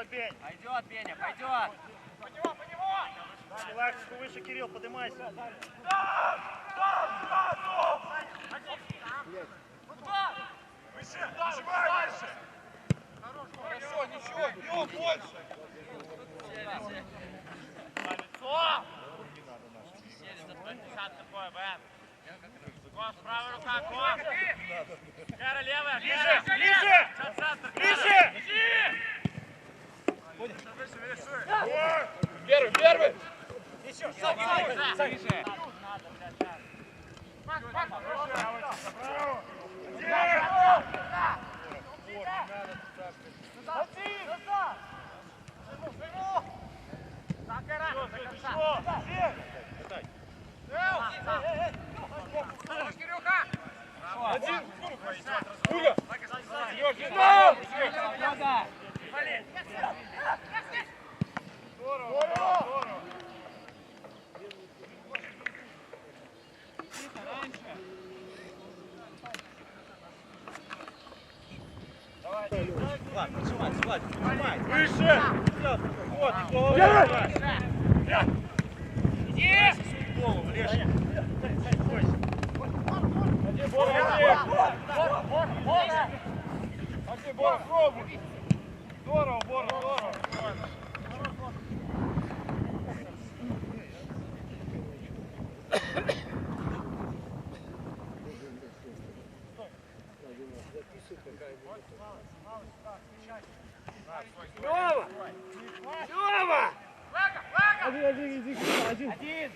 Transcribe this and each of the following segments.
Пень. Пойдет, Пеня, пойдет. По него! Легче, выше, Кирилл, поднимайся. Выше, нажимай выше! Хорошо, ничего, бьем больше! Правая рука, Кос! Гера, левая! Ближе! Ближе! Ближе! Первый! Еще! Ближе! Один! Пуля! Здорово! Выше! Вот, иди! Голову, лежи! Здорово, Бора, здорово! Лёва! Лёва! Один!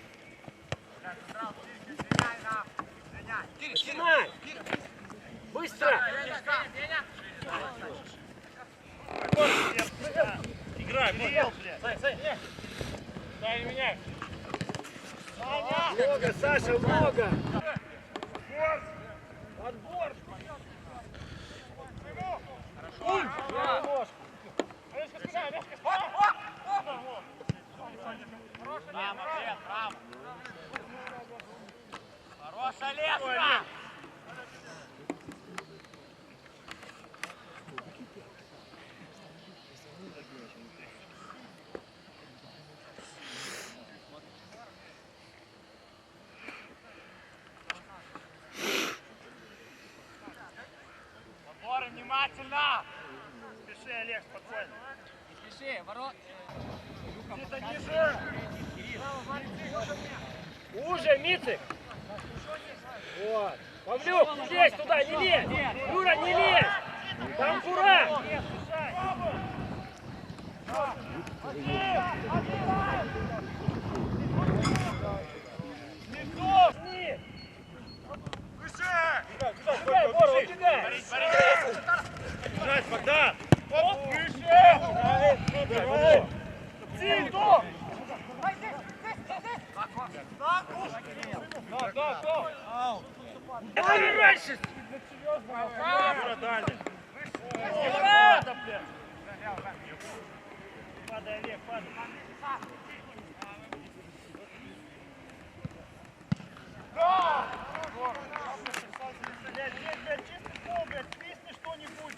Снимай! Быстро! Играй, Кирилл, блядь! Дай меня! Много, Саша, много! Отбор! Право, Глеб, право! Хорошая леска! Отборы, внимательно! Спеши, Олег, спокойно. Не спеши, ворот! Где-то ниже! Уже, Мицик! Вот! Павлюк, не лезь туда, не лезь! Юра, не лезь! Там Фура! Выше! Убегай, Бора, убегай! Бежать, Богдан! Выше! Сильно! Давай раньше! Юра, дальше! Падай, Олег, падай! Блядь, чистый пол, блядь, свистни что-нибудь!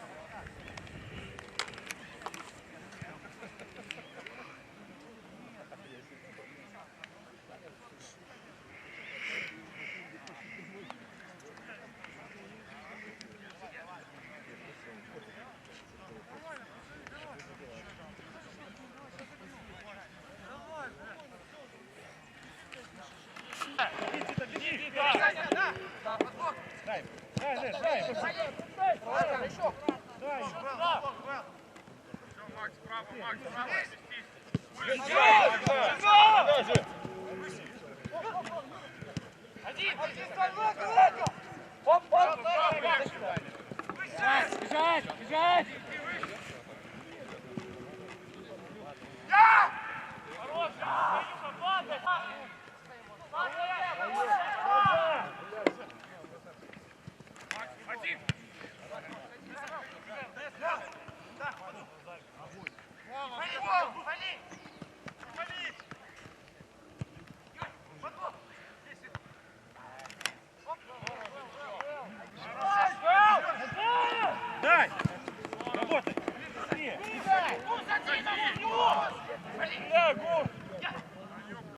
Бежать! Бежать! Дай! Работай! Быстрее! Стреляй, Гур!